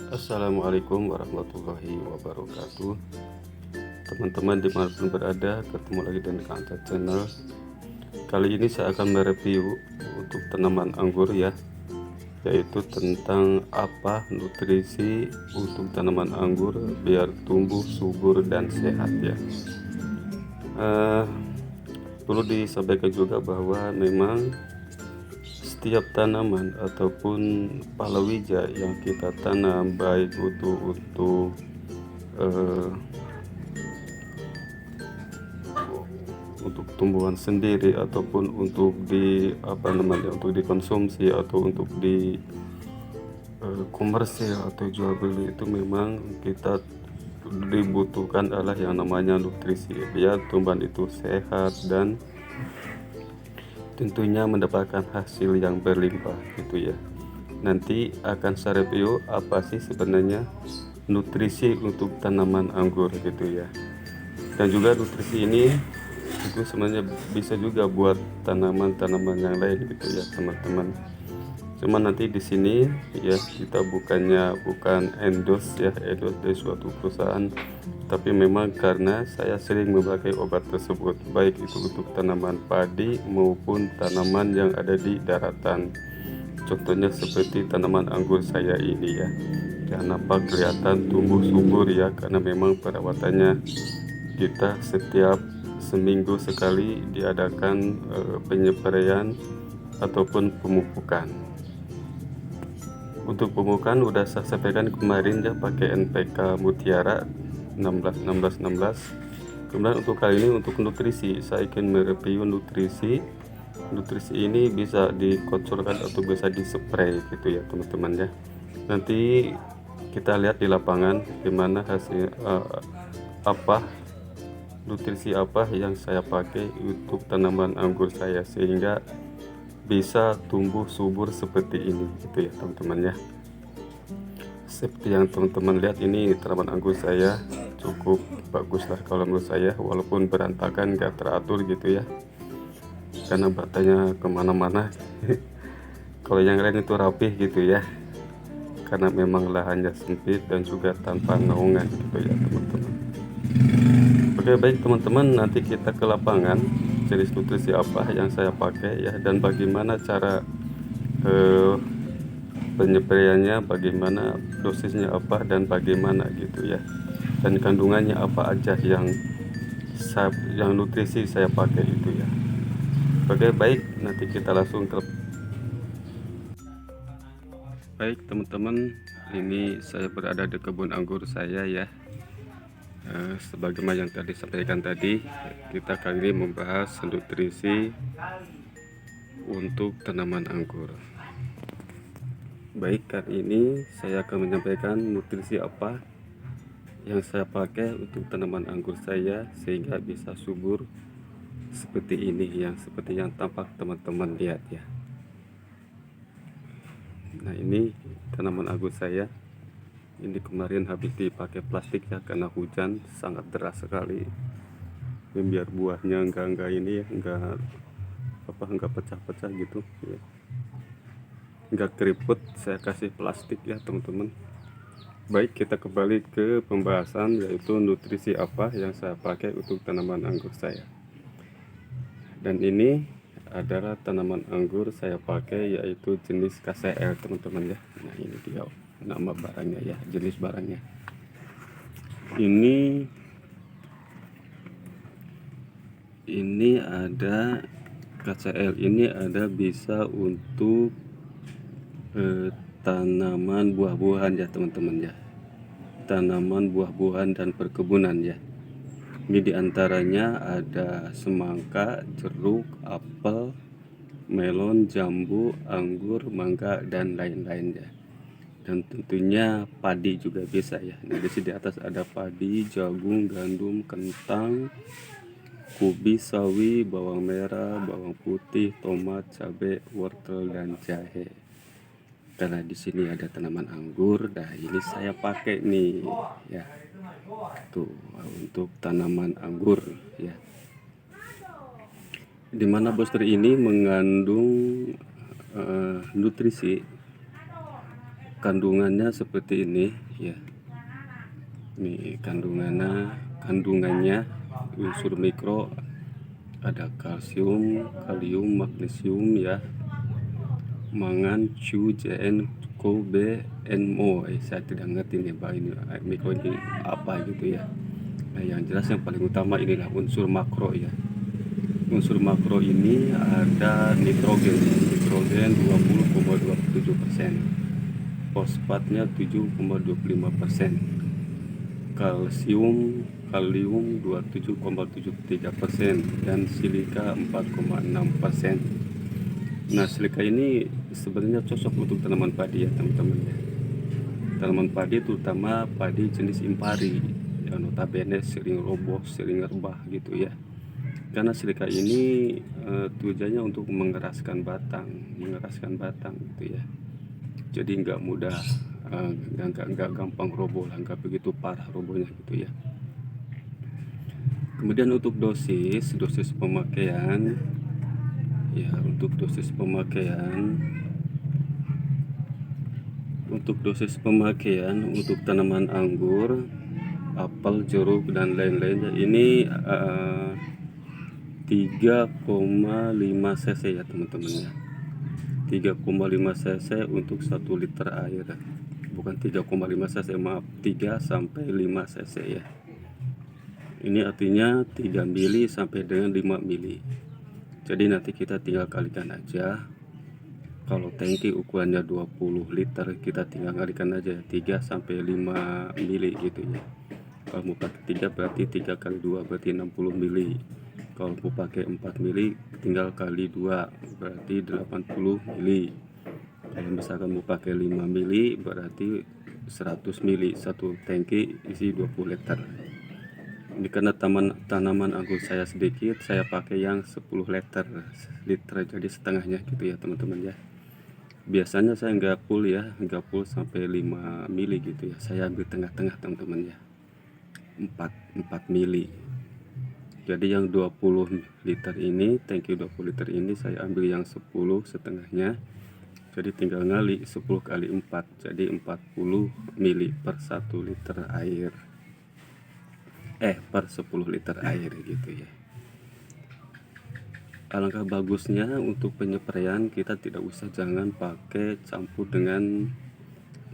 Assalamualaikum warahmatullahi wabarakatuh. Teman-teman dimanapun berada, ketemu lagi dengan Kanta Channel. Kali ini saya akan mereview untuk tanaman anggur ya, yaitu tentang apa nutrisi untuk tanaman anggur biar tumbuh subur dan sehat ya. Perlu disampaikan juga bahwa memang setiap tanaman ataupun palawija yang kita tanam, baik untuk tumbuhan sendiri ataupun untuk untuk dikonsumsi atau untuk di komersil atau jual beli, itu memang kita dibutuhkan adalah yang namanya nutrisi biar tumbuhan itu sehat dan tentunya mendapatkan hasil yang berlimpah gitu ya. Nanti akan saya review apa sih sebenarnya nutrisi untuk tanaman anggur gitu ya. Dan juga nutrisi ini itu sebenarnya bisa juga buat tanaman-tanaman yang lain gitu ya teman-teman. Cuman nanti di sini ya kita bukan endorse dari suatu perusahaan, tapi memang karena saya sering memakai obat tersebut, baik itu untuk tanaman padi maupun tanaman yang ada di daratan. Contohnya seperti tanaman anggur saya ini ya, yang nampak kelihatan tumbuh subur ya, karena memang perawatannya kita setiap seminggu sekali diadakan penyepreian ataupun pemupukan. Untuk pemupukan udah saya sampaikan kemarin ya, pakai NPK Mutiara 16 16 16. Kemudian untuk kali ini untuk nutrisi, saya akan mereview nutrisi. Nutrisi ini bisa dikocorkan atau bisa dispray gitu ya teman-teman ya. Nanti kita lihat di lapangan gimana hasil apa nutrisi apa yang saya pakai untuk tanaman anggur saya sehingga bisa tumbuh subur seperti ini gitu ya teman-teman ya. Seperti yang teman-teman lihat, ini tanaman anggur saya cukup bagus lah kalau menurut saya, walaupun berantakan gak teratur gitu ya, karena batanya kemana-mana. Kalau yang lain itu rapih gitu ya, karena memang lahannya sempit dan juga tanpa naungan gitu ya teman-teman. Oke baik teman-teman, nanti kita ke lapangan, jenis nutrisi apa yang saya pakai ya, dan bagaimana cara penyepraiannya, bagaimana dosisnya apa, dan bagaimana gitu ya, dan kandungannya apa aja yang nutrisi saya pakai itu ya. Oke baik, nanti kita langsung ke. Baik teman-teman, ini saya berada di kebun anggur saya ya. Sebagaimana yang tadi sampaikan tadi, kita kali ini membahas nutrisi untuk tanaman anggur. Baik, kali ini saya akan menyampaikan nutrisi apa yang saya pakai untuk tanaman anggur saya sehingga bisa subur seperti ini, seperti yang tampak teman-teman lihat ya. Nah, ini tanaman anggur saya. Ini kemarin habis dipakai plastik ya, karena hujan sangat deras sekali. Biar buahnya enggak ini ya, enggak pecah-pecah gitu ya. Enggak keriput, saya kasih plastik ya teman-teman. Baik, kita kembali ke pembahasan, yaitu nutrisi apa yang saya pakai untuk tanaman anggur saya. Dan ini adalah tanaman anggur saya pakai, yaitu jenis KCL teman-teman ya. Nah, ini dia nama barangnya ya, jenis barangnya. Ini ada KCL, ini ada bisa untuk tanaman buah-buahan ya teman-teman ya, tanaman buah-buahan dan perkebunan ya. Ini diantaranya ada semangka, jeruk, apel, melon, jambu, anggur, mangga, dan lain-lain ya. Dan tentunya padi juga bisa ya. Nah, di sini atas ada padi, jagung, gandum, kentang, kubis, sawi, bawang merah, bawang putih, tomat, cabai, wortel, dan jahe. Karena di sini ada tanaman anggur, nah ini saya pakai nih ya. Tuh, untuk tanaman anggur ya. Dimana booster ini mengandung nutrisi kandungannya seperti ini ya. Ini kandungannya unsur mikro ada kalsium, kalium, magnesium ya, mangan, Cu, Jn, Ko, B, NO. Saya tidak ngerti nih Pak ini mikro ini apa gitu ya. Nah, yang jelas yang paling utama inilah unsur makro ya. Unsur makro ini ada nitrogen 20,27%, fosfatnya 7,25%, kalsium kalium 27,73%, dan silika 4,6%. Nah, silika ini sebenarnya cocok untuk tanaman padi ya teman-teman ya. Tanaman padi terutama padi jenis impari yang notabene sering roboh, sering rebah gitu ya. Karena silika ini tujuannya untuk mengeraskan batang gitu ya. Jadi nggak mudah, nggak gampang roboh lah, nggak begitu parah robohnya gitu ya. Kemudian untuk dosis pemakaian ya, untuk dosis pemakaian untuk tanaman anggur, apel, jeruk dan lain-lainnya ini 3,5 cc ya teman-teman ya. 3,5 cc untuk 1 liter air, bukan 3,5 cc, maaf, 3 sampai 5 cc ya. Ini artinya 3 mili sampai dengan 5 mili. Jadi nanti kita tinggal kalikan aja. Kalau tangki ukurannya 20 liter, kita tinggal kalikan aja 3 sampai 5 mili gitu ya. Kalau mau pakai 3 berarti 3 kali 2 berarti 60 mili. Kalau mau pakai 4 mili tinggal kali 2 berarti 80 mili. Kalau misalkan mau pakai 5 mili berarti 100 mili. Satu tangki isi 20 liter. Ini karena tanaman anggur saya sedikit, saya pakai yang 10 liter, jadi setengahnya gitu ya teman-teman ya. Biasanya saya nggak full sampai 5 mili gitu ya. Saya ambil tengah-tengah teman-teman ya, 4 mili. Jadi yang 20 liter ini, tangki 20 liter ini saya ambil yang 10 setengahnya. Jadi tinggal ngali 10 kali 4, jadi 40 mili per 1 liter air. Per 10 liter air gitu ya. Alangkah bagusnya untuk penyepraian kita jangan pakai campur dengan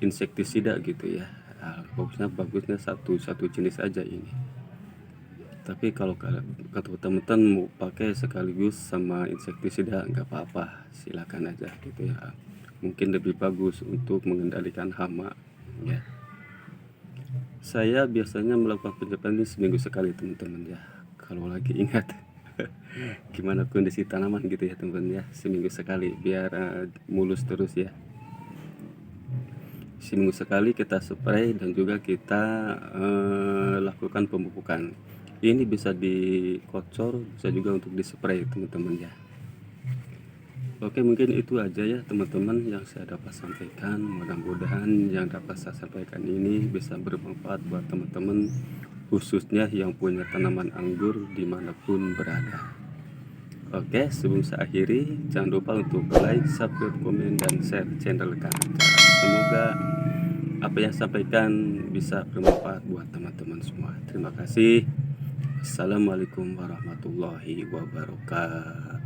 insektisida gitu ya. Bagusnya satu jenis aja ini. Tapi kalau teman-teman mau pakai sekaligus sama insektisida nggak apa-apa, silakan aja gitu ya. Mungkin lebih bagus untuk mengendalikan hama ya. Saya biasanya melakukan penyepraian ini seminggu sekali teman-teman ya. Kalau lagi ingat gimana kondisi tanaman gitu ya teman-teman ya, seminggu sekali biar mulus terus ya. Seminggu sekali kita spray dan juga kita lakukan pemupukan. Ini bisa dikocor, bisa juga untuk dispray teman-teman ya. Oke, mungkin itu aja ya teman-teman yang saya dapat sampaikan. Mudah-mudahan yang dapat saya sampaikan ini bisa bermanfaat buat teman-teman, khususnya yang punya tanaman anggur dimanapun berada. Oke, sebelum saya akhiri, jangan lupa untuk like, subscribe, komen, dan share channel kami. Semoga apa yang saya sampaikan bisa bermanfaat buat teman-teman semua. Terima kasih. Assalamualaikum warahmatullahi wabarakatuh.